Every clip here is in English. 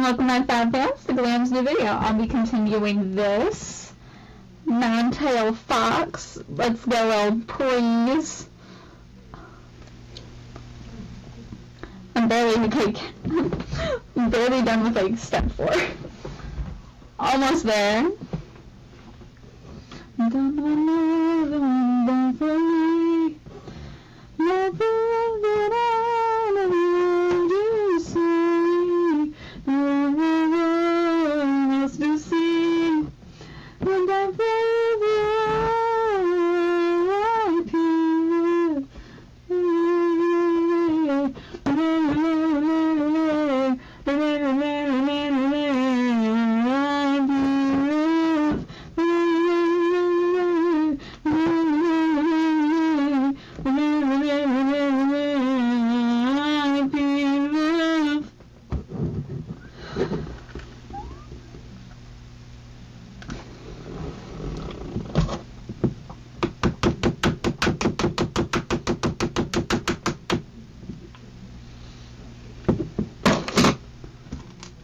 welcome back, Bad Fans, to Glam's new video. I'll be continuing this nine-tailed fox. Let's go, please. I'm barely done with like step 4. Almost there. Don't know the one for me. Nothing that I never you see. Nothing else to see. And I believe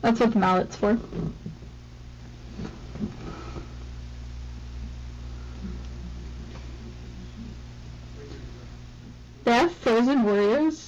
That's what the mallet's for. They have frozen warriors.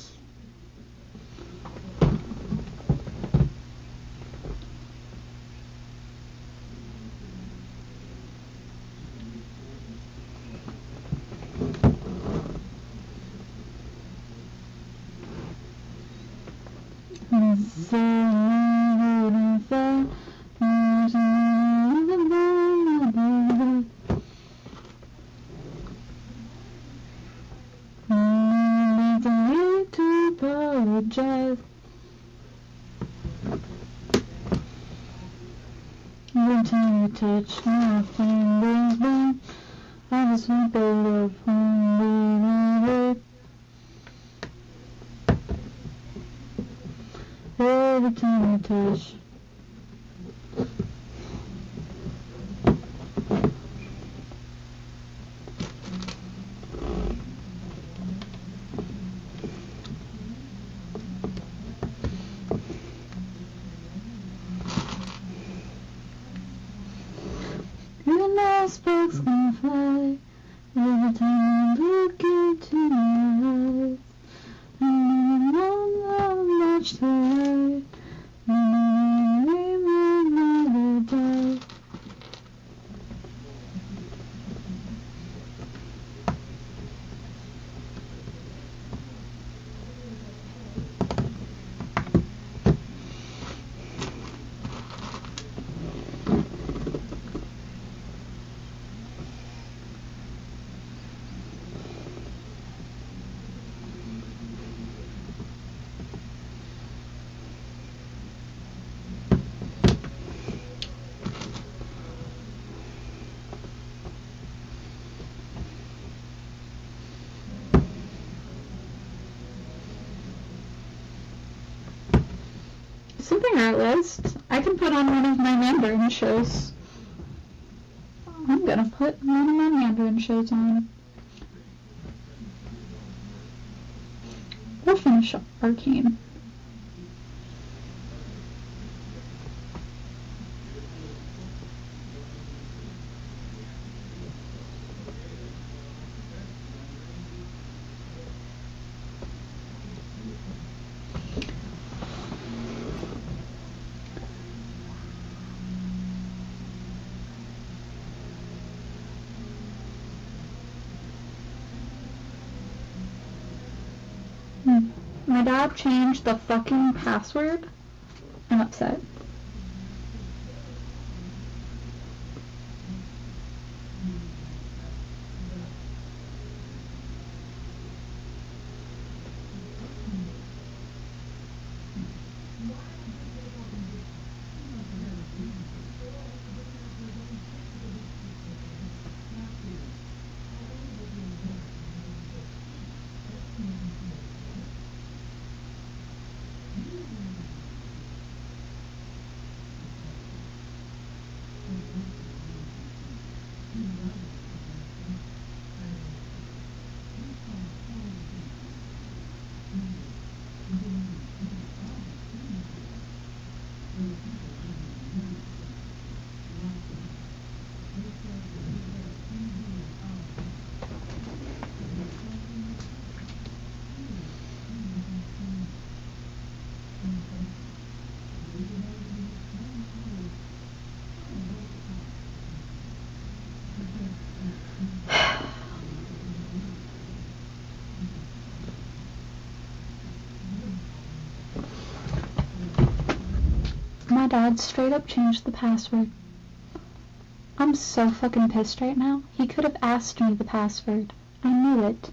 Every time you touch my fingers, babe, I just want the love from you. Every time you touch. Sparks gonna fly every time you look into my eyes. And I know how much to hide. And I never die. Something art list I can put on one of my Mandarin shows. I'm gonna put one of my Mandarin shows on. We'll finish Arcane. My dad changed the fucking password. I'm upset. dad straight up changed the password. I'm so fucking pissed right now. He could have asked me the password. I knew it.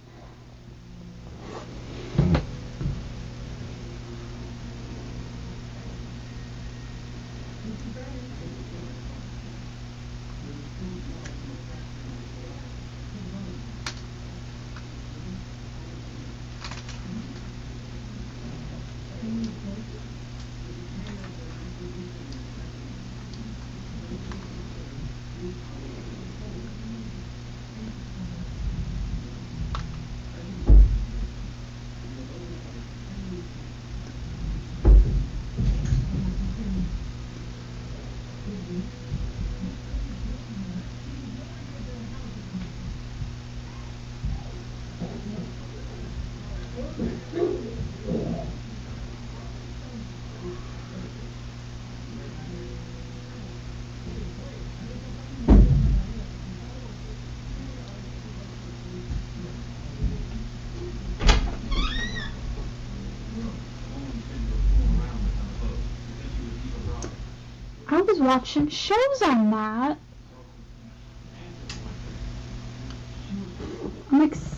I was watching shows on that.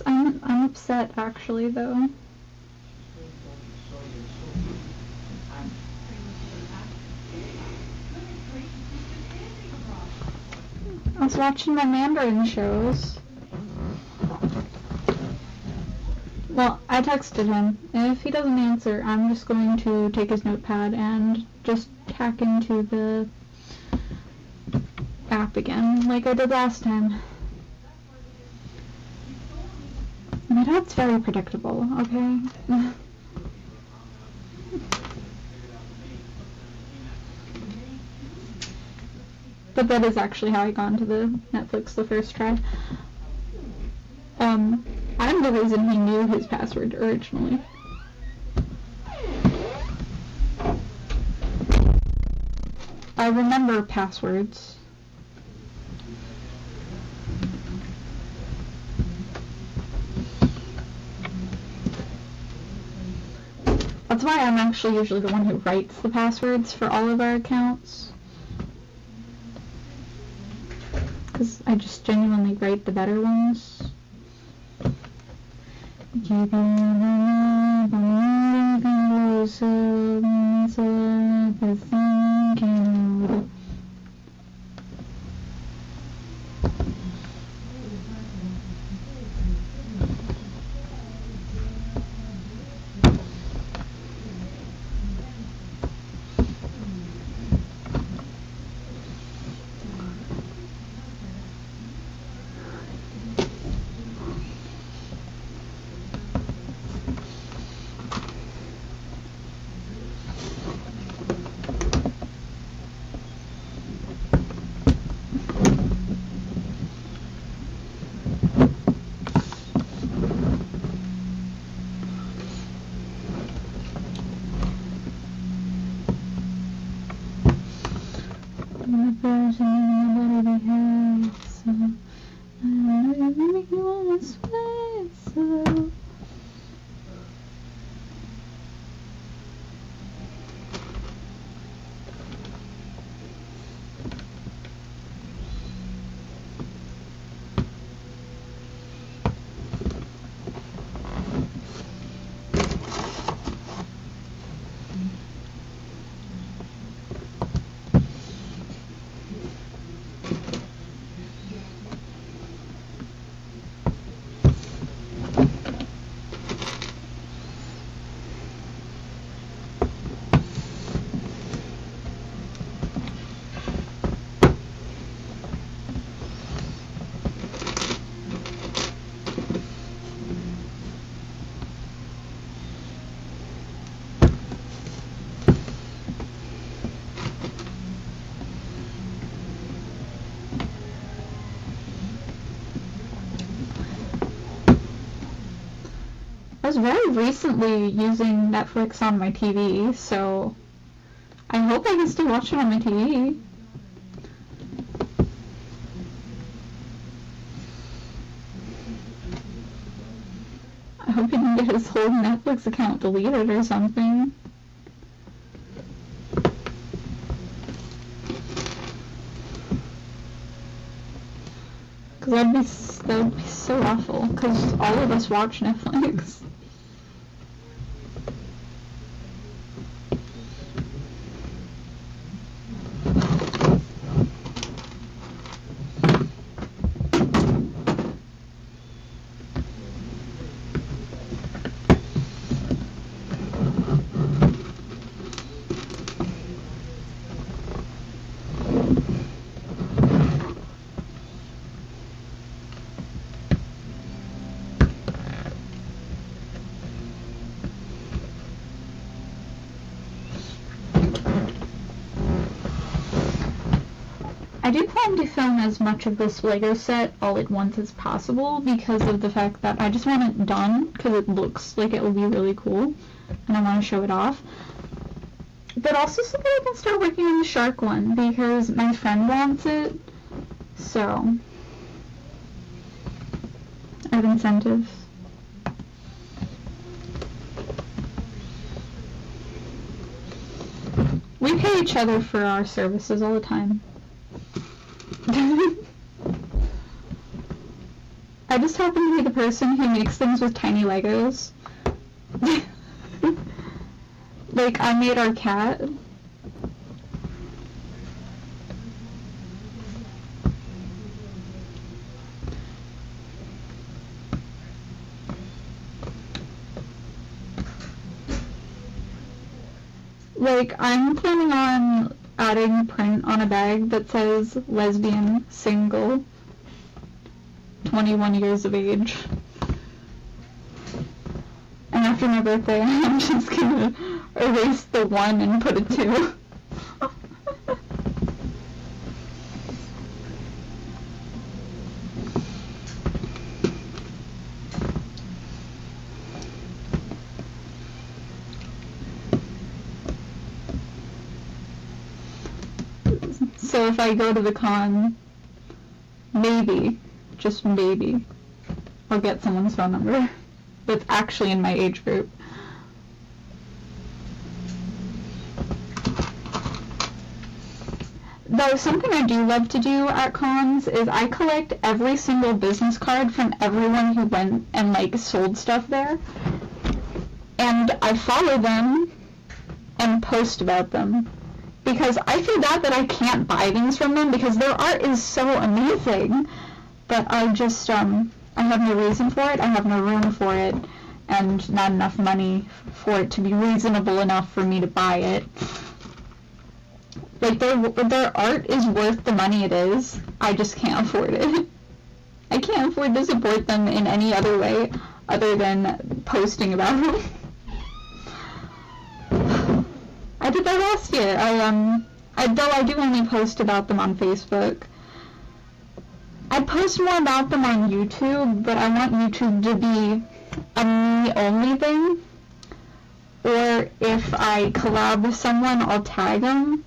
I'm upset actually though. I was watching my Mandarin shows. Well, I texted him. If he doesn't answer, I'm just going to take his notepad and just hack into the app again, like I did last time. My dad's very predictable, okay? But that is actually how I got into the Netflix the first try. I'm the reason he knew his password originally. I remember passwords. That's why I'm actually usually the one who writes the passwords for all of our accounts. Because I just genuinely write the better ones. I was very recently using Netflix on my TV, so I hope I can still watch it on my TV. I hope he didn't get his whole Netflix account deleted or something. Because that would be so awful, because all of us watch Netflix. I do plan to film as much of this Lego set all at once as possible because of the fact that I just want it done because it looks like it will be really cool and I want to show it off. But also so that I can start working on the shark one because my friend wants it, so I have incentives. We pay each other for our services all the time. I just happen to be the person who makes things with tiny Legos. Like, I made our cat. Like, I'm planning on adding print on a bag that says lesbian, single, 21 years of age. And after my birthday, I'm just gonna erase the 1 and put a 2. So if I go to the con, maybe, just maybe, I'll get someone's phone number that's actually in my age group. Though something I do love to do at cons is I collect every single business card from everyone who went and like sold stuff there, and I follow them and post about them. Because I feel bad that I can't buy things from them because their art is so amazing, but I just, I have no reason for it, I have no room for it, and not enough money for it to be reasonable enough for me to buy it. Like, their art is worth the money it is, I just can't afford it. I can't afford to support them in any other way other than posting about them. I did that last year. Though I do only post about them on Facebook. I post more about them on YouTube, but I want YouTube to be a me-only thing. Or if I collab with someone, I'll tag them.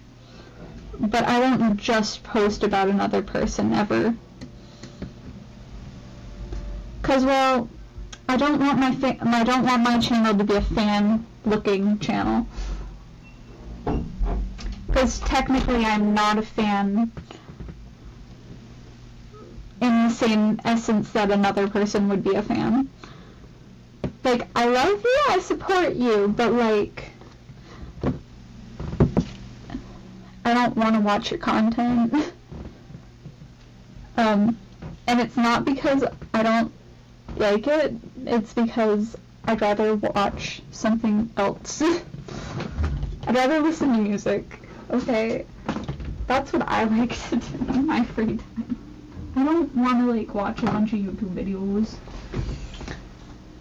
But I won't just post about another person ever. 'Cause, well, I don't want my channel to be a fan-looking channel. Because technically I'm not a fan in the same essence that another person would be a fan. Like, I love you, I support you, but like, I don't want to watch your content. And it's not because I don't like it, it's because I'd rather watch something else. I'd rather listen to music. Okay, that's what I like to do in my free time. I don't want to like watch a bunch of YouTube videos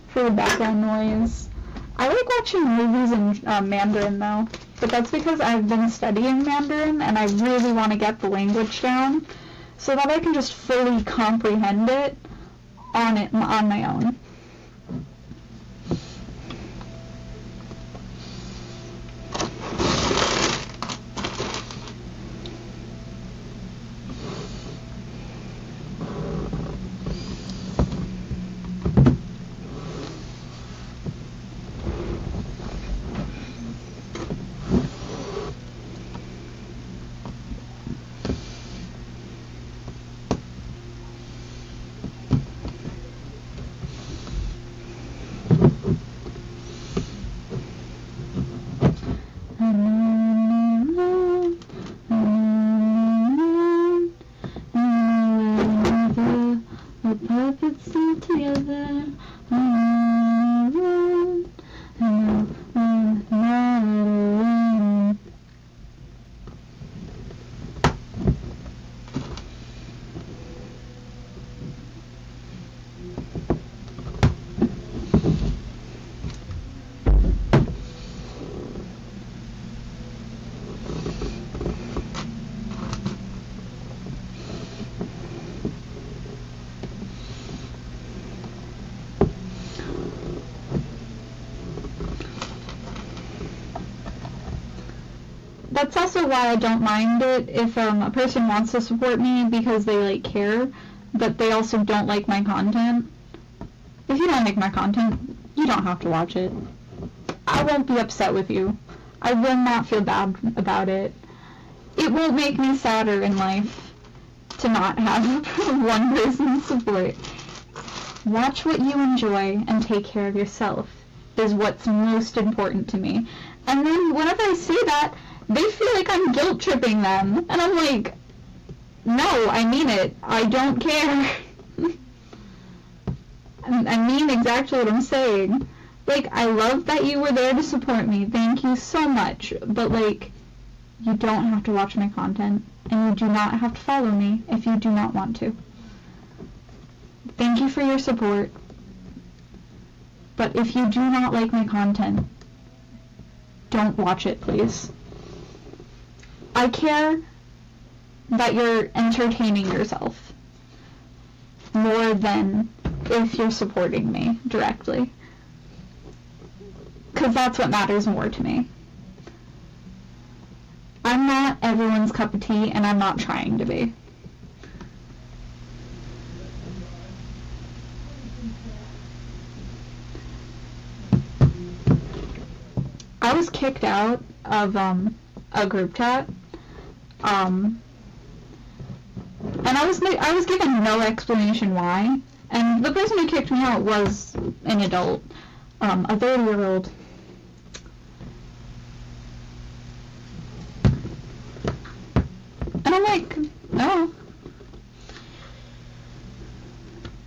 for the background noise. I like watching movies in Mandarin though, but that's because I've been studying Mandarin and I really want to get the language down so that I can just fully comprehend it on my own. puppets still together. I'm alone, and I'm not alone. That's also why I don't mind it if a person wants to support me because they like care, but they also don't like my content. If you don't like my content, you don't have to watch it. I won't be upset with you. I will not feel bad about it. It won't make me sadder in life to not have one person's support. Watch what you enjoy and take care of yourself is what's most important to me. And then whenever I say that, they feel like I'm guilt tripping them. And I'm like, no, I mean it. I don't care. I mean exactly what I'm saying. Like, I love that you were there to support me. Thank you so much. But, like, you don't have to watch my content. And you do not have to follow me if you do not want to. Thank you for your support. But if you do not like my content, don't watch it, please. I care that you're entertaining yourself more than if you're supporting me directly. Because that's what matters more to me. I'm not everyone's cup of tea, and I'm not trying to be. I was kicked out of a group chat. And I was given no explanation why, and the person who kicked me out was an adult, a 30-year-old. And I'm like, no.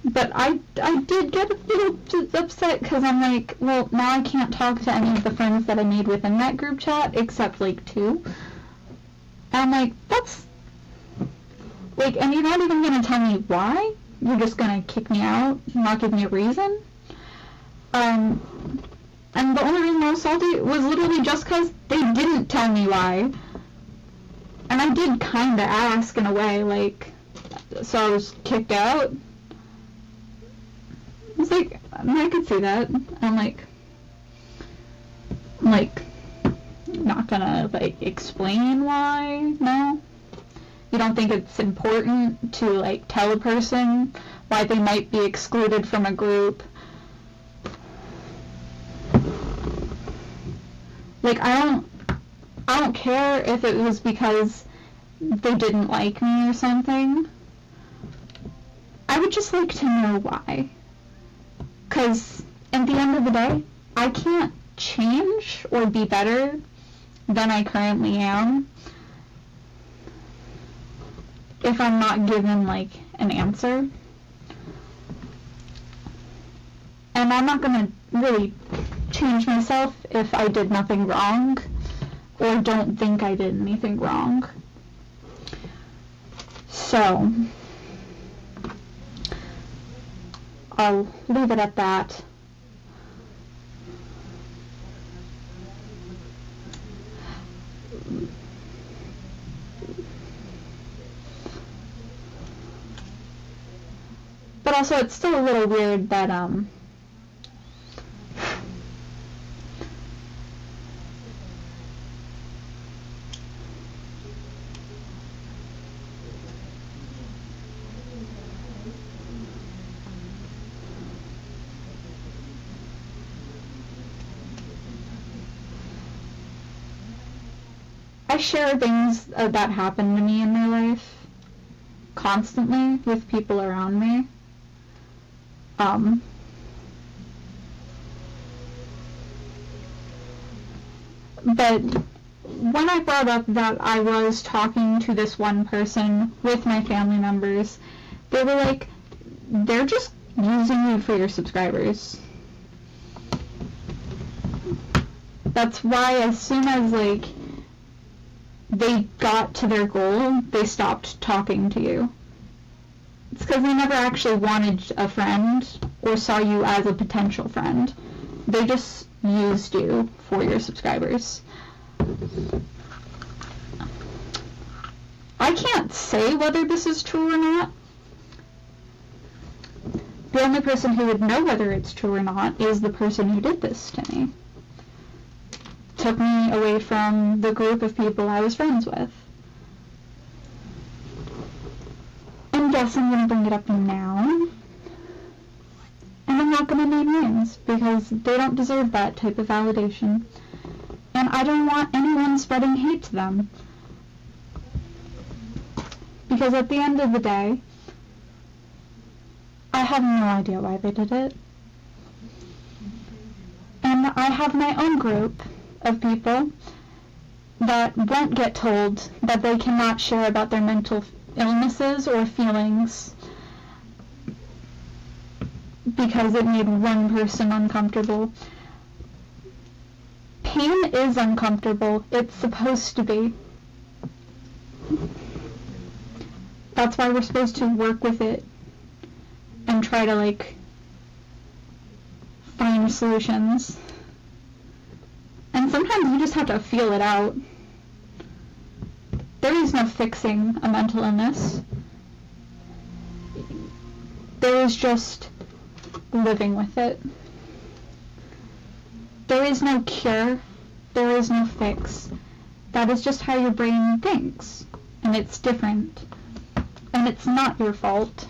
But I did get a little upset because I'm like, well, now I can't talk to any of the friends that I made within that group chat except like 2. And I'm like, that's like, and you're not even gonna tell me why? You're just gonna kick me out, not give me a reason? And the only reason I was salty was literally just because they didn't tell me why. And I did kinda ask in a way, like, so I was kicked out. I was like, I could see that. I'm like, not gonna, like, explain why, no? You don't think it's important to, like, tell a person why they might be excluded from a group? Like, I don't care if it was because they didn't like me or something. I would just like to know why. 'Cause at the end of the day, I can't change or be better than I currently am if I'm not given, like, an answer. And I'm not gonna really change myself if I did nothing wrong or don't think I did anything wrong. So, I'll leave it at that. But also, it's still a little weird that, I share things that happen to me in my life constantly with people around me. But when I brought up that I was talking to this one person with my family members, they were like, they're just using you for your subscribers. That's why as soon as, like, they got to their goal, they stopped talking to you. It's because they never actually wanted a friend or saw you as a potential friend. They just used you for your subscribers. I can't say whether this is true or not. The only person who would know whether it's true or not is the person who did this to me. Took me away from the group of people I was friends with. And yes, I'm going to bring it up now. And I'm not going to name names because they don't deserve that type of validation. And I don't want anyone spreading hate to them. Because at the end of the day, I have no idea why they did it. And I have my own group of people that won't get told that they cannot share about their mental illnesses or feelings because it made one person uncomfortable. Pain is uncomfortable. It's supposed to be. That's why we're supposed to work with it and try to, like, find solutions. And sometimes you just have to feel it out. There is no fixing a mental illness. There is just living with it. There is no cure. There is no fix. That is just how your brain thinks. And it's different. And it's not your fault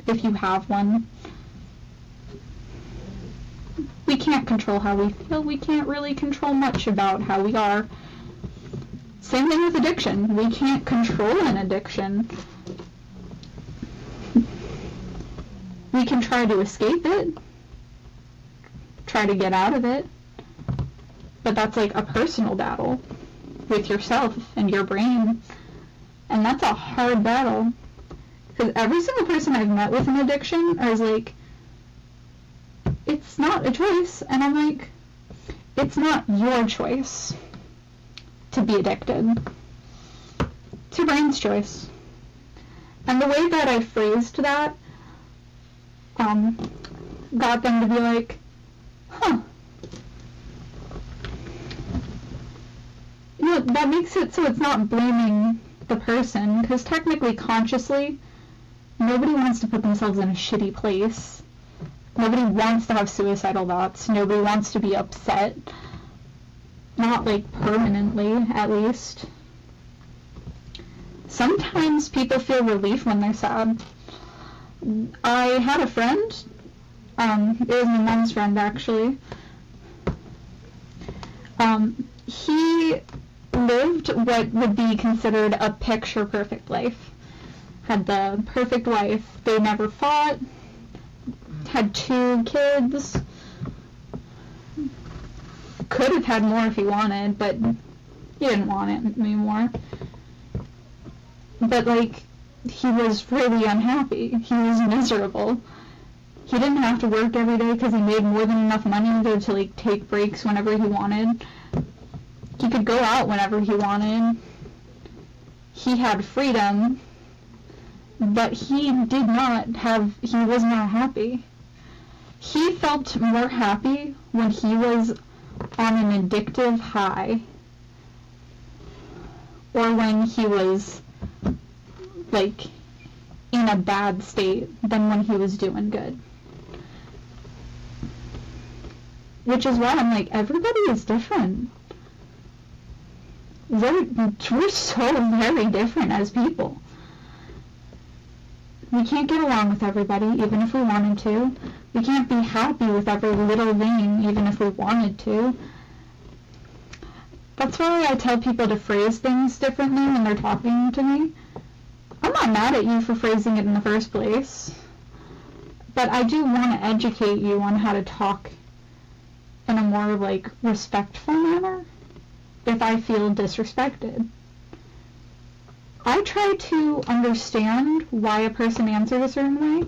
if you have one. We can't control how we feel. We can't really control much about how we are. Same thing with addiction. We can't control an addiction. We can try to escape it. Try to get out of it. But that's like a personal battle with yourself and your brain. And that's a hard battle. Because every single person I've met with an addiction is like, it's not a choice. And I'm like, it's not your choice to be addicted. It's your brain's choice. And the way that I phrased that got them to be like, huh. You know, that makes it so it's not blaming the person, because technically, consciously, nobody wants to put themselves in a shitty place. Nobody wants to have suicidal thoughts. Nobody wants to be upset. Not, like, permanently, at least. Sometimes people feel relief when they're sad. I had a friend, it was my mom's friend, actually. He lived what would be considered a picture-perfect life. Had the perfect life. They never fought. Had 2 kids. Could have had more if he wanted, but he didn't want it anymore. But, like, he was really unhappy. He was miserable. He didn't have to work every day because he made more than enough money to like, take breaks whenever he wanted. He could go out whenever he wanted. He had freedom, but he was not happy. He felt more happy when he was on an addictive high, or when he was, like, in a bad state than when he was doing good. Which is why I'm like, everybody is different. We're so very different as people. We can't get along with everybody, even if we wanted to. We can't be happy with every little thing, even if we wanted to. That's why I tell people to phrase things differently when they're talking to me. I'm not mad at you for phrasing it in the first place. But I do want to educate you on how to talk in a more, like, respectful manner if I feel disrespected. I try to understand why a person answered a certain way,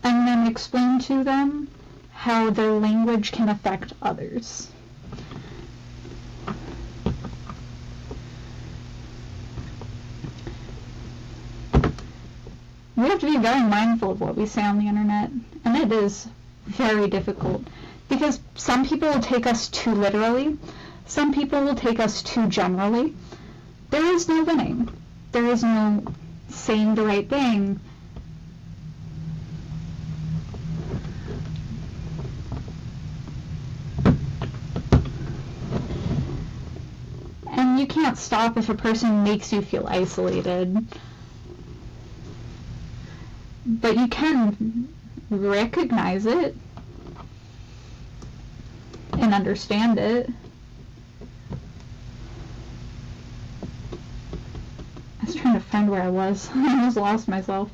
and then explain to them how their language can affect others. We have to be very mindful of what we say on the internet, and it is very difficult, because some people will take us too literally, some people will take us too generally. There is no winning. There is no saying the right thing. And you can't stop if a person makes you feel isolated. But you can recognize it and understand it. I was trying to find where I was. I almost lost myself.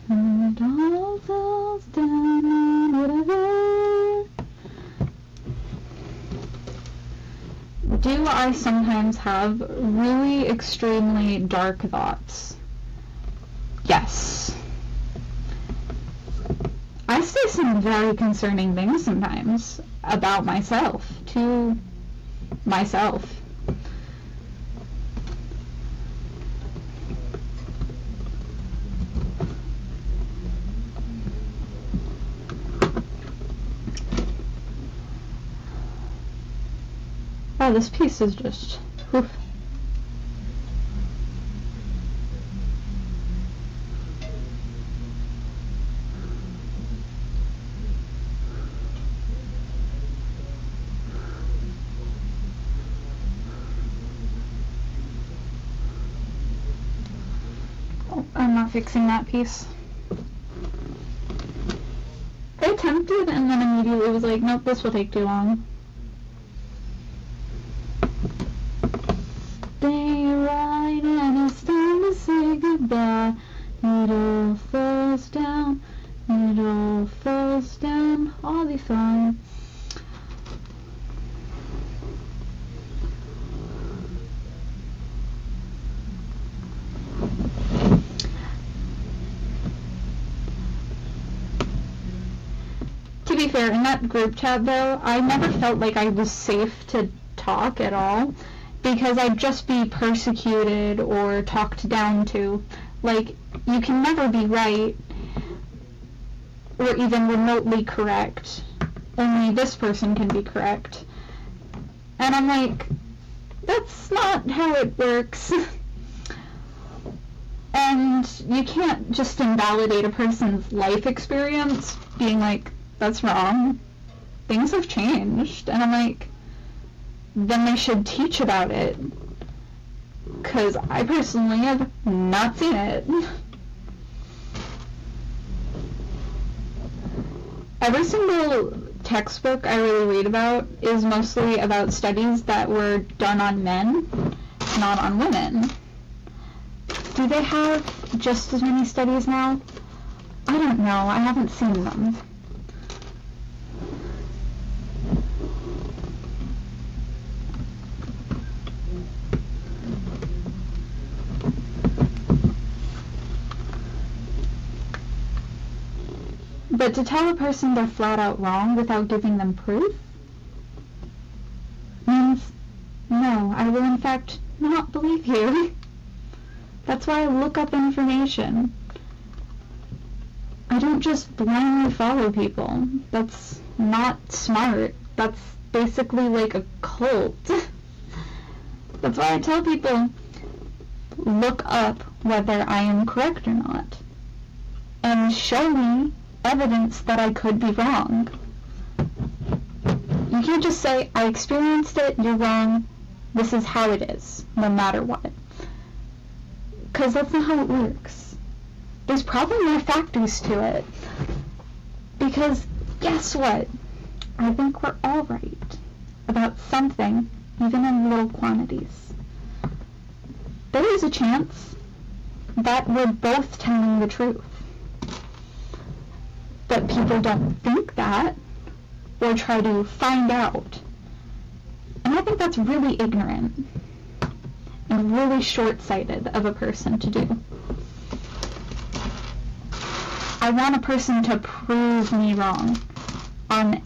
And it all falls down and whatever. Do I sometimes have really extremely dark thoughts? Yes. I say some very concerning things sometimes about myself, to myself. Wow, this piece is just, whew. Oh, I'm not fixing that piece. I attempted and then immediately was like, nope, this will take too long. Daylight and it's time to say goodbye. It all falls down, it all falls down, I'll be fine. To be fair, in that group chat though, I never felt like I was safe to talk at all, because I'd just be persecuted or talked down to. Like, you can never be right or even remotely correct. Only this person can be correct. And I'm like, that's not how it works. And you can't just invalidate a person's life experience being like, that's wrong. Things have changed. And I'm like, then they should teach about it, because I personally have not seen it. Every single textbook I really read about is mostly about studies that were done on men, not on women. Do they have just as many studies now? I don't know. I haven't seen them. But to tell a person they're flat out wrong without giving them proof means, no, I will in fact not believe you. That's why I look up information. I don't just blindly follow people. That's not smart. That's basically like a cult. That's why I tell people, look up whether I am correct or not. And show me evidence that I could be wrong. You can't just say, I experienced it, you're wrong, this is how it is, no matter what. Because that's not how it works. There's probably more factors to it. Because guess what? I think we're all right about something, even in little quantities. There is a chance that we're both telling the truth. But people don't think that, or try to find out. And I think that's really ignorant. and really short-sighted of a person to do. I want a person to prove me wrong on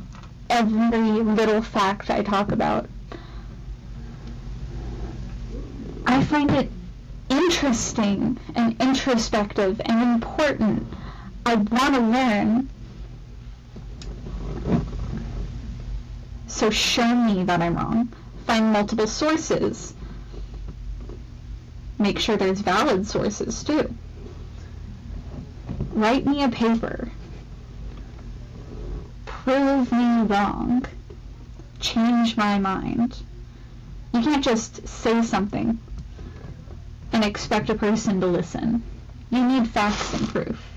every little fact I talk about. I find it interesting and introspective and important. I want to learn. So show me that I'm wrong. Find multiple sources. Make sure there's valid sources too. Write me a paper. Prove me wrong. Change my mind. You can't just say something and expect a person to listen. You need facts and proof.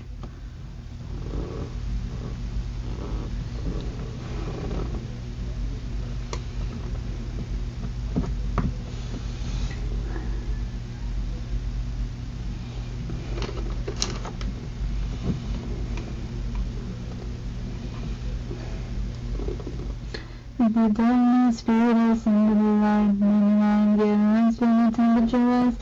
The darkness, spirit us into the light, many line, get around, spin the temperature rise,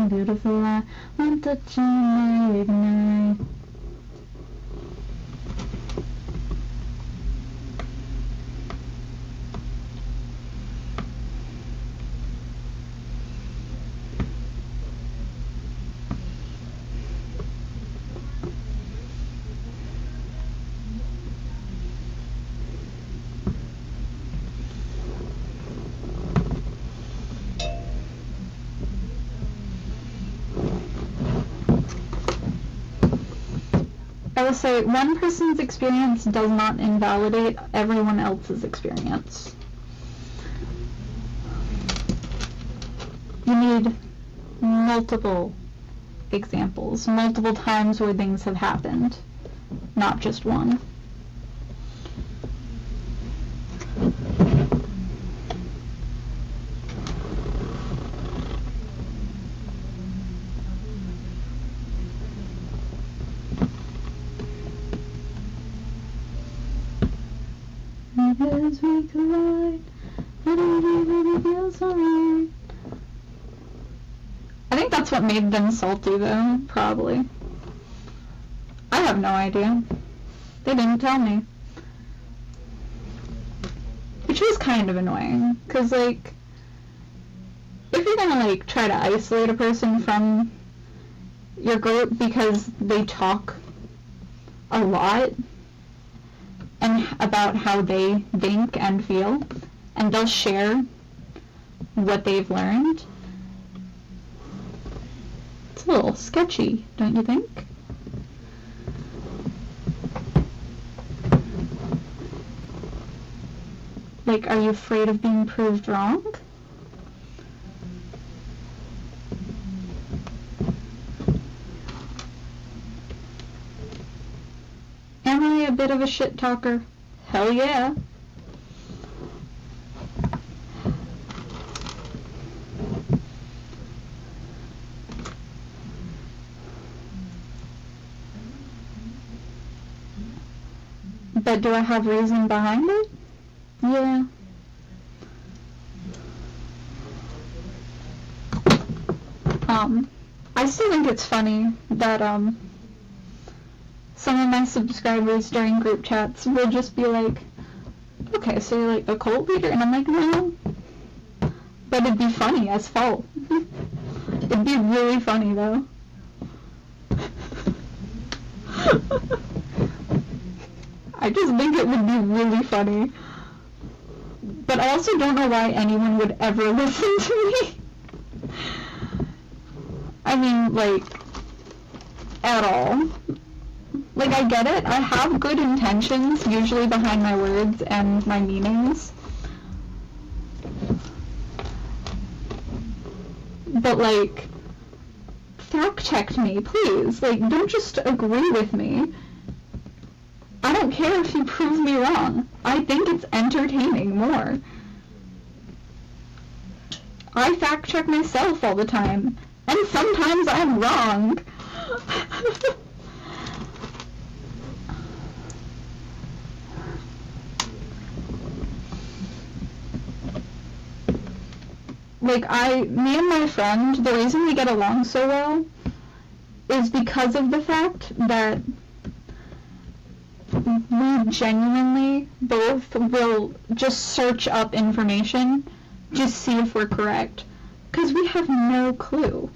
beautiful light, one touch and I ignite. I will say, one person's experience does not invalidate everyone else's experience. You need multiple examples, multiple times where things have happened, not just one. As we collide, it feels alright. I think that's what made them salty though, probably. I have no idea. They didn't tell me. Which was kind of annoying, cause like, if you're gonna like try to isolate a person from your group because they talk a lot, and about how they think and feel, and they'll share what they've learned. It's a little sketchy, don't you think? Like, are you afraid of being proved wrong? Am I a bit of a shit talker? Hell yeah. But do I have reason behind it? Yeah. I still think it's funny that, some of my subscribers during group chats will just be like, okay, so you're like a cult leader? And I'm like, no. But it'd be funny as fuck. It'd be really funny though. I just think it would be really funny. But I also don't know why anyone would ever listen to me. I mean, like, at all. Like, I get it. I have good intentions, usually behind my words and my meanings. But, like, fact-check me, please. Like, don't just agree with me. I don't care if you prove me wrong. I think it's entertaining more. I fact-check myself all the time. And sometimes I'm wrong. me and my friend, the reason we get along so well is because of the fact that we genuinely both will just search up information, just see if we're correct, because we have no clue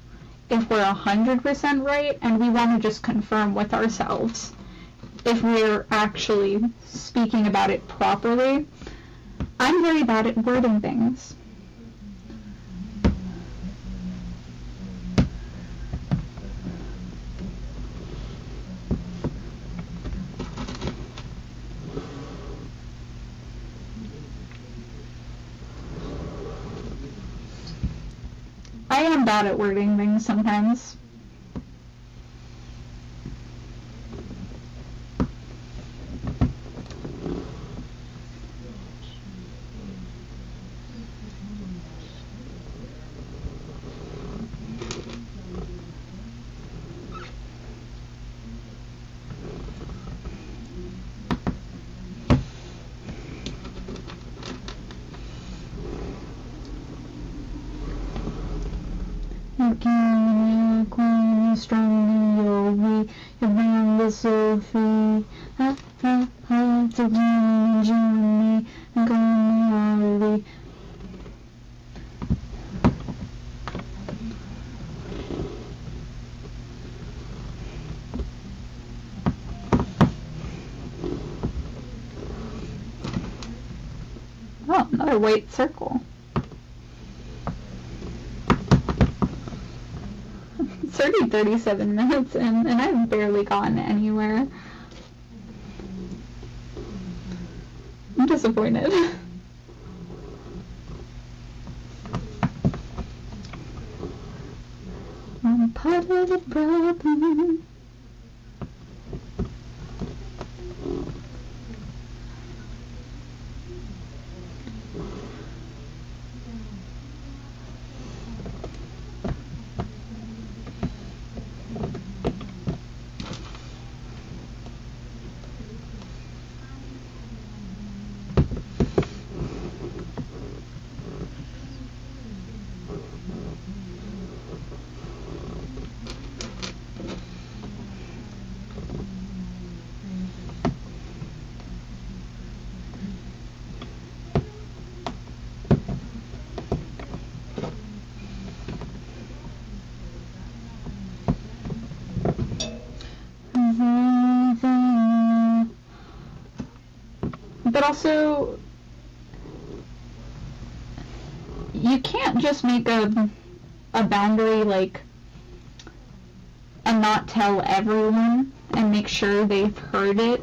if we're 100% right, and we want to just confirm with ourselves if we're actually speaking about it properly. I'm very bad at wording things. I am bad at wording things sometimes. Oh, another white circle. It's already 37 minutes in, and I've barely gotten anywhere. I'm disappointed. I'm part of the problem. But also, you can't just make a boundary, like, and not tell everyone and make sure they've heard it.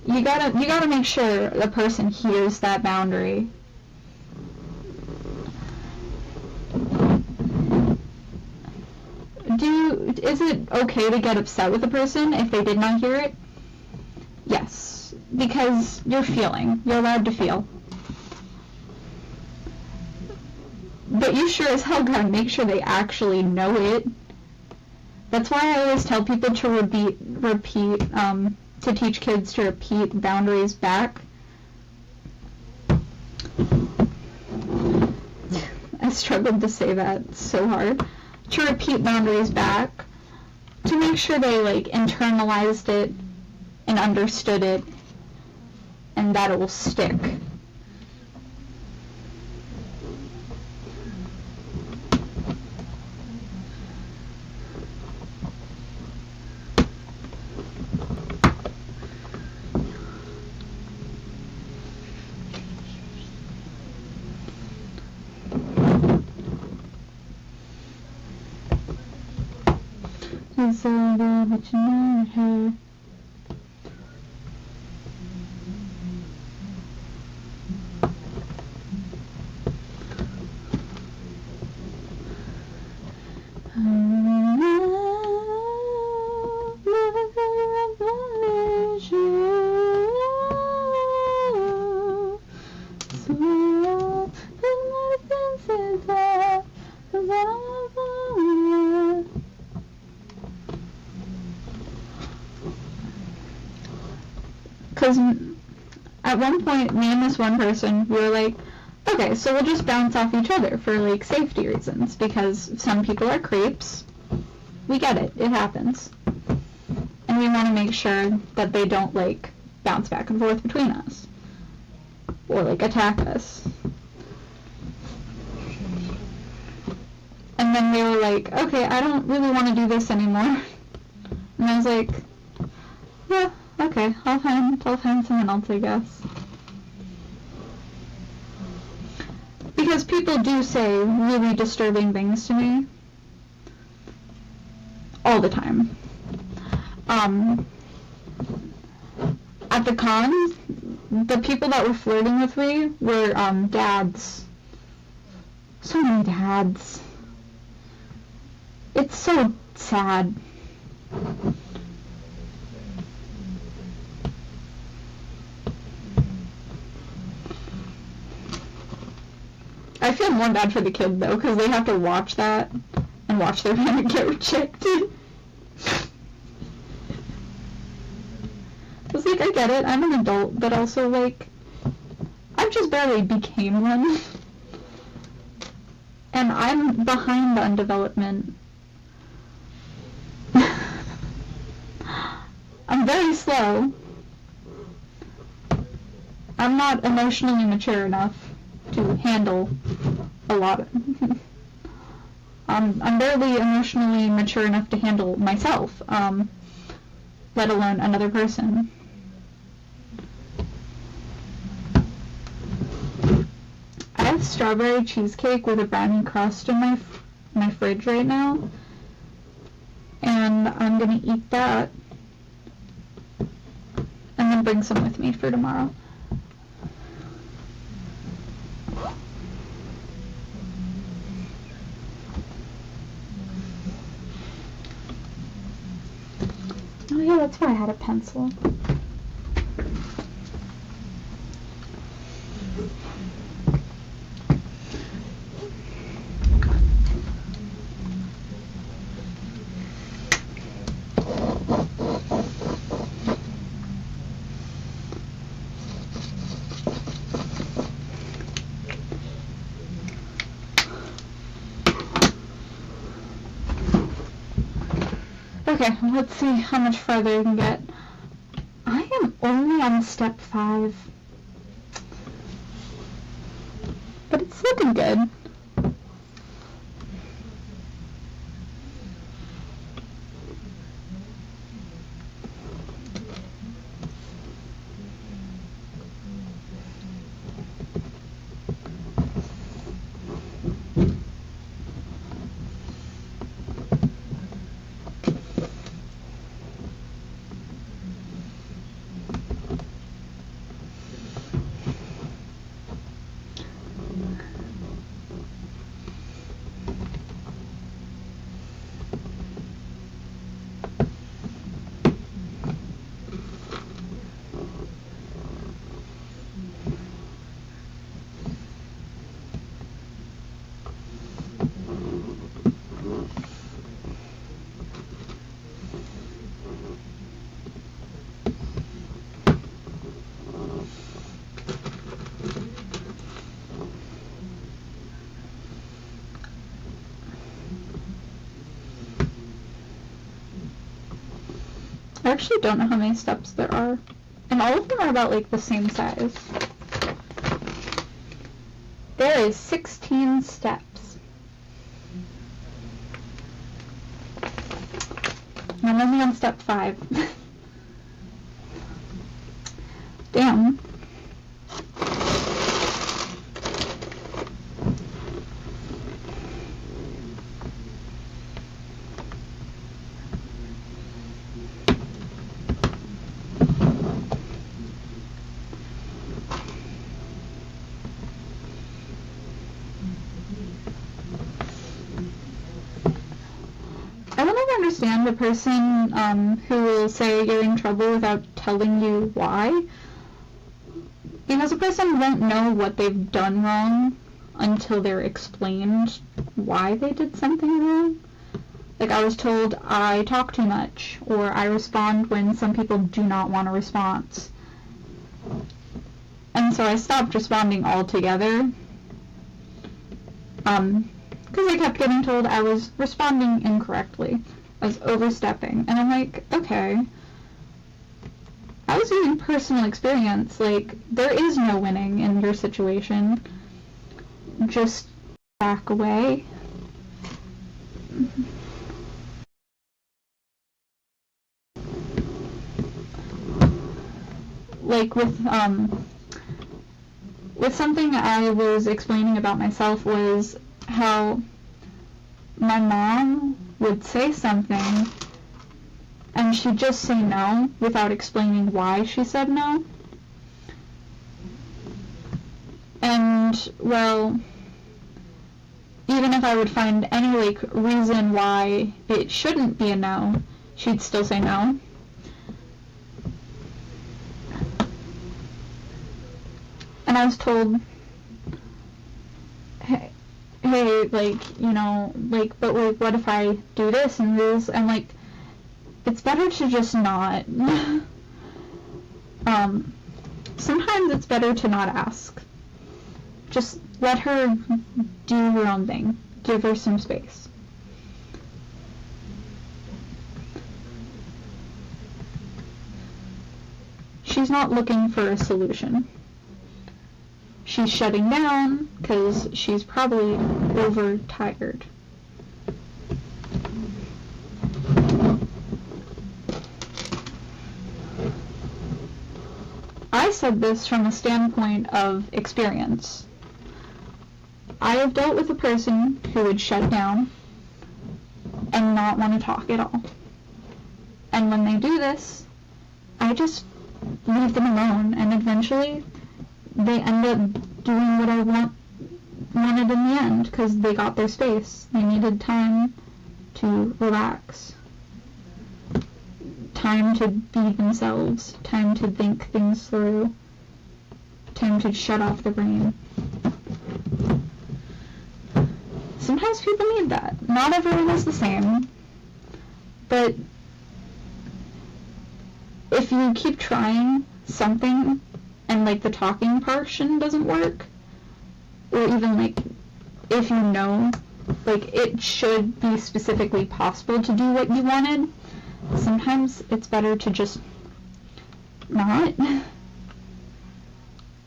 You gotta make sure the person hears that boundary. Is it okay to get upset with a person if they did not hear it? Yes, because you're allowed to feel. But you sure as hell gotta make sure they actually know it. That's why I always tell people to repeat, to teach kids to repeat boundaries back. I struggled to say that so hard. To repeat boundaries back, to make sure they, like, internalized it and understood it, and that it will stick. It's over, but you know her. Because At one point, me and this one person, we were like, okay, so we'll just bounce off each other for, like, safety reasons, because some people are creeps. We get it. It happens. And we want to make sure that they don't, like, bounce back and forth between us. Or, like, attack us. And then they were like, okay, I don't really want to do this anymore. And I was like, yeah, okay, I'll find someone else, I guess. Because people do say really disturbing things to me. All the time. At the con, the people that were flirting with me were, dads. So many dads. It's so sad. I feel more bad for the kid, though, because they have to watch that and watch their parent get rejected. It's like, I get it, I'm an adult, but also, like, I just barely became one. And I'm behind on development. I'm very slow. I'm not emotionally mature enough to handle a lot. I'm barely emotionally mature enough to handle myself, let alone another person. I have strawberry cheesecake with a brownie crust in my fridge right now, and I'm gonna eat that and then bring some with me for tomorrow. Oh yeah, that's where I had a pencil. Okay, let's see how much farther I can get. I am only on step 5. But it's looking good. I actually don't know how many steps there are, and all of them are about like the same size. There is 16 steps. And I'm only on step 5. Damn. Understand the person who will say you're in trouble without telling you why, because a person won't know what they've done wrong until they're explained why they did something wrong. Like, I was told I talk too much, or I respond when some people do not want a response. And so I stopped responding altogether. Because I kept getting told I was responding incorrectly. I was overstepping. And I'm like, okay. I was using personal experience. Like, there is no winning in your situation. Just back away. Like with something I was explaining about myself was how my mom would say something and she'd just say no without explaining why she said no. And, well, even if I would find any, like, reason why it shouldn't be a no, she'd still say no. And I was told, hey, like, you know, like, but, like, what if I do this and this? And, like, it's better to just not. Sometimes it's better to not ask. Just let her do her own thing. Give her some space. She's not looking for a solution. She's shutting down because she's probably overtired. I said this from a standpoint of experience. I have dealt with a person who would shut down and not want to talk at all. And when they do this, I just leave them alone, and eventually they end up doing what I wanted in the end, because they got their space. They needed time to relax, time to be themselves, time to think things through, time to shut off the brain. Sometimes people need that. Not everyone is the same, but if you keep trying something and, like, the talking portion doesn't work, or even, like, if you know, like, it should be specifically possible to do what you wanted, sometimes it's better to just not,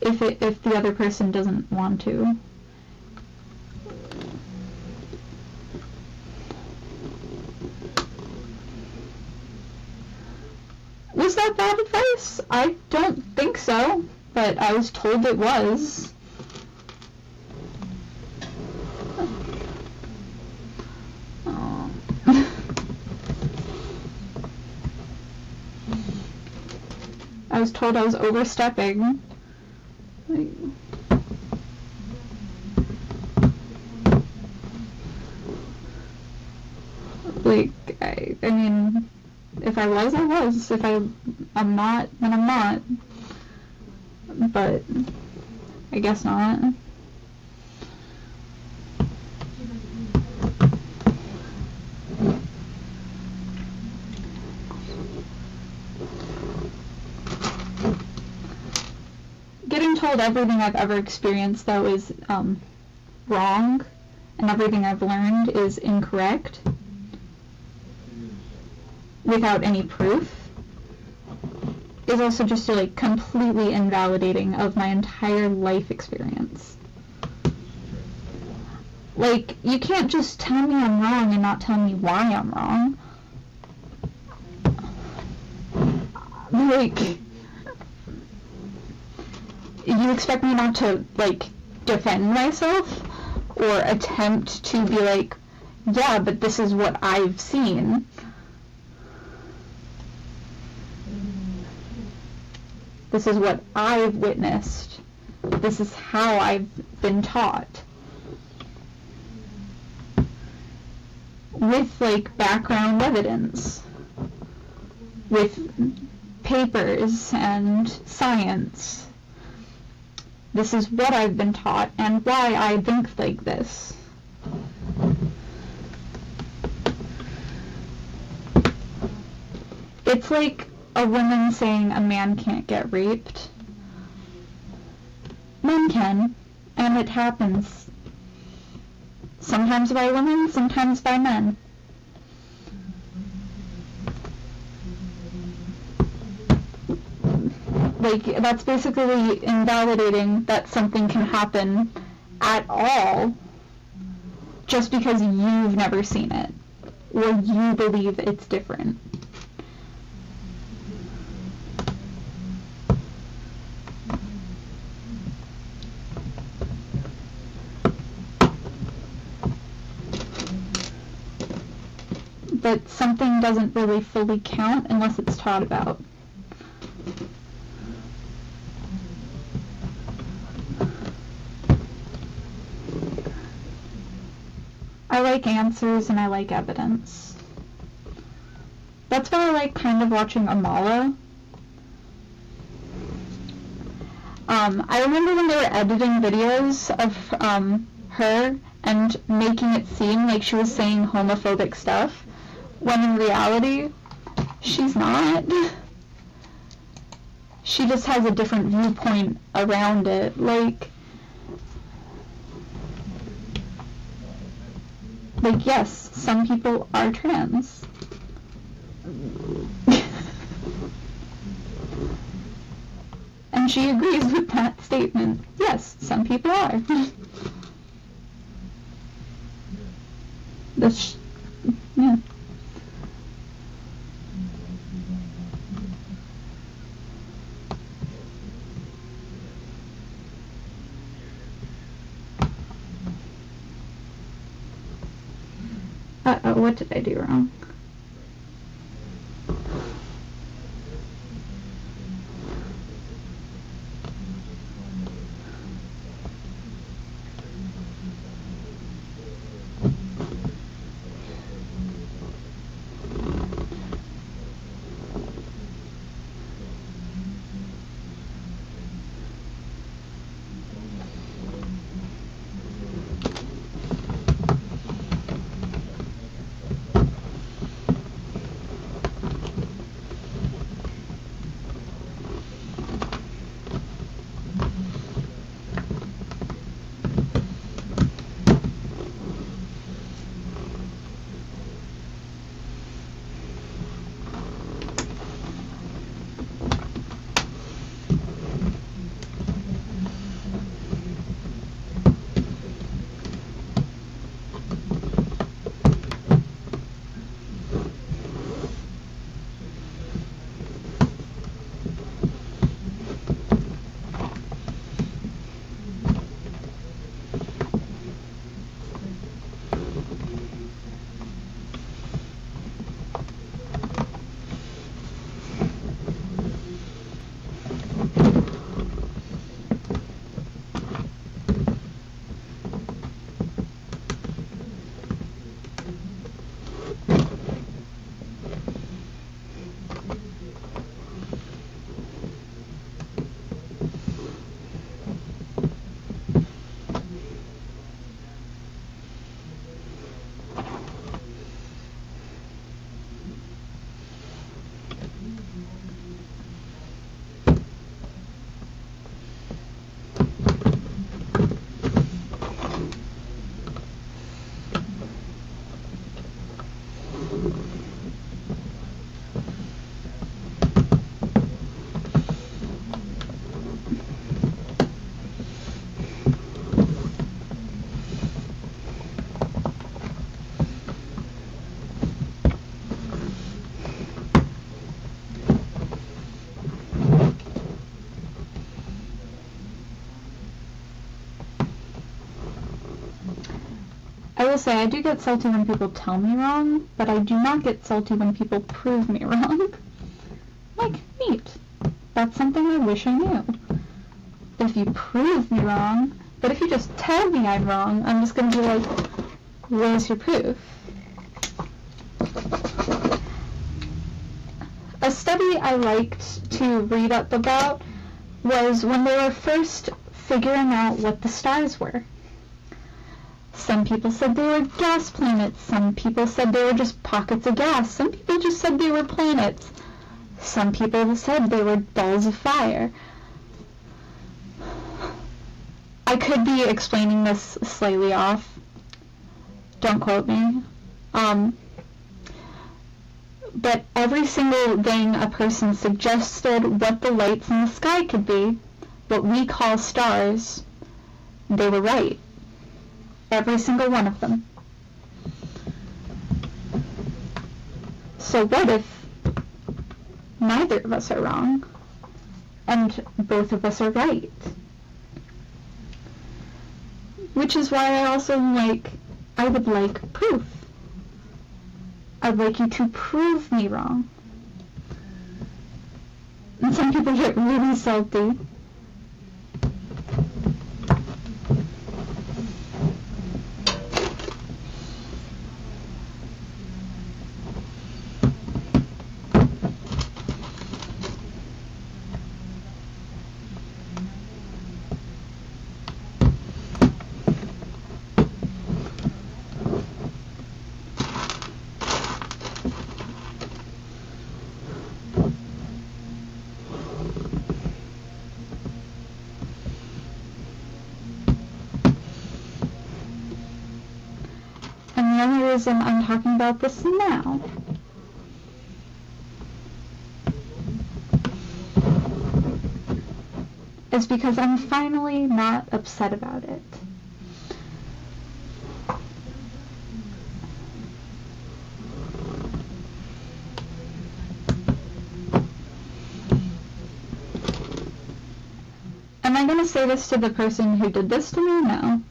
if the other person doesn't want to. Was that bad advice? I don't think so, but I was told it was. Oh. I was told I was overstepping. Like, I mean, if I was, I was. If I'm not, then I'm not. But I guess not. Getting told everything I've ever experienced, though, is wrong, and everything I've learned is incorrect, without any proof, is also just, like, completely invalidating of my entire life experience. Like, you can't just tell me I'm wrong and not tell me why I'm wrong. Like, you expect me not to, like, defend myself or attempt to be like, yeah, but this is what I've seen. This is what I've witnessed. This is how I've been taught. With, like, background evidence. With papers and science. This is what I've been taught and why I think like this. It's like a woman saying a man can't get raped. Men can, and it happens. Sometimes by women, sometimes by men. Like, that's basically invalidating that something can happen at all just because you've never seen it, or you believe it's different. But something doesn't really fully count unless it's taught about. I like answers and I like evidence. That's why I like kind of watching Amala. I remember when they were editing videos of her and making it seem like she was saying homophobic stuff, when in reality, she's not. She just has a different viewpoint around it. Like, yes, some people are trans. And she agrees with that statement. Yes, some people are. Yeah. Uh-oh, what did I do wrong? I will say, I do get salty when people tell me wrong, but I do not get salty when people prove me wrong. Like, neat. That's something I wish I knew. But if you prove me wrong, but if you just tell me I'm wrong, I'm just going to be like, where's your proof? A study I liked to read up about was when they were first figuring out what the stars were. Some people said they were gas planets. Some people said they were just pockets of gas. Some people just said they were planets. Some people said they were balls of fire. I could be explaining this slightly off. Don't quote me. But every single thing a person suggested what the lights in the sky could be, what we call stars, they were right. Every single one of them. So what if neither of us are wrong and both of us are right? Which is why I also I would like proof. I'd like you to prove me wrong. And some people get really salty. And the only reason I'm talking about this now is because I'm finally not upset about it. Am I going to say this to the person who did this to me? No.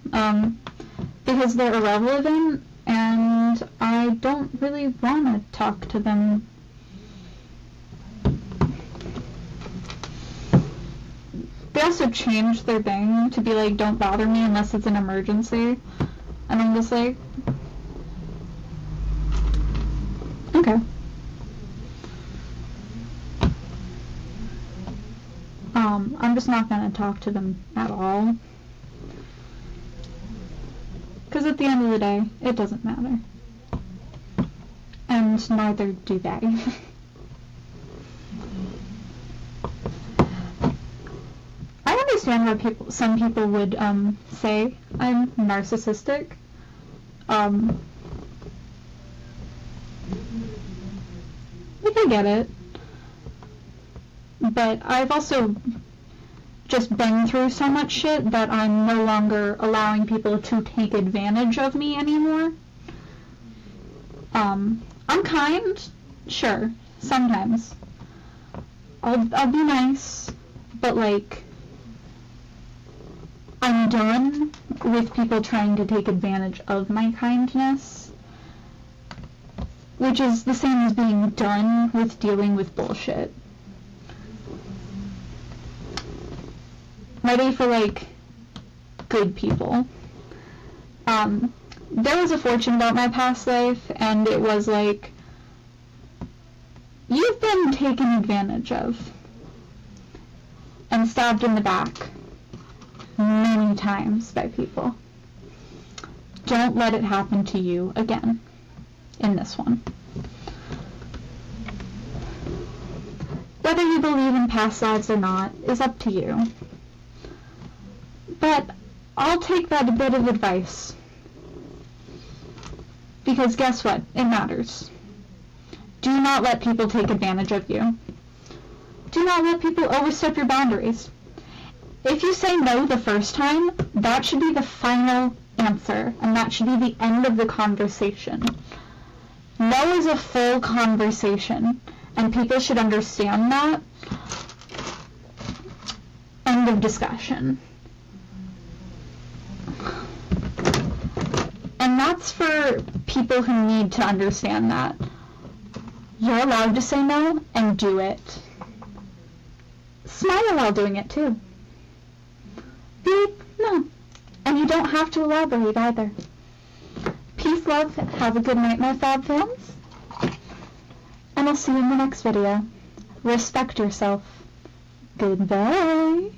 Because they're irrelevant and I don't really want to talk to them. They also changed their thing to be like, don't bother me unless it's an emergency. And I'm just like, okay. I'm just not going to talk to them at all. Because at the end of the day, it doesn't matter. And neither do they. I understand why some people would say I'm narcissistic. I get it. But I've also just been through so much shit that I'm no longer allowing people to take advantage of me anymore. I'm kind, sure, sometimes. I'll be nice, but I'm done with people trying to take advantage of my kindness, which is the same as being done with dealing with bullshit. Ready for good people. There was a fortune about my past life, and it was you've been taken advantage of and stabbed in the back many times by people. Don't let it happen to you again in this one. Whether you believe in past lives or not is up to you. But I'll take that bit of advice. Because guess what? It matters. Do not let people take advantage of you. Do not let people overstep your boundaries. If you say no the first time, that should be the final answer, and that should be the end of the conversation. No is a full conversation, and people should understand that. End of discussion. And that's for people who need to understand that. You're allowed to say no, and do it. Smile while doing it, too. Be like, no. And you don't have to elaborate, either. Peace, love, have a good night, my fab fans. And I'll see you in the next video. Respect yourself. Goodbye.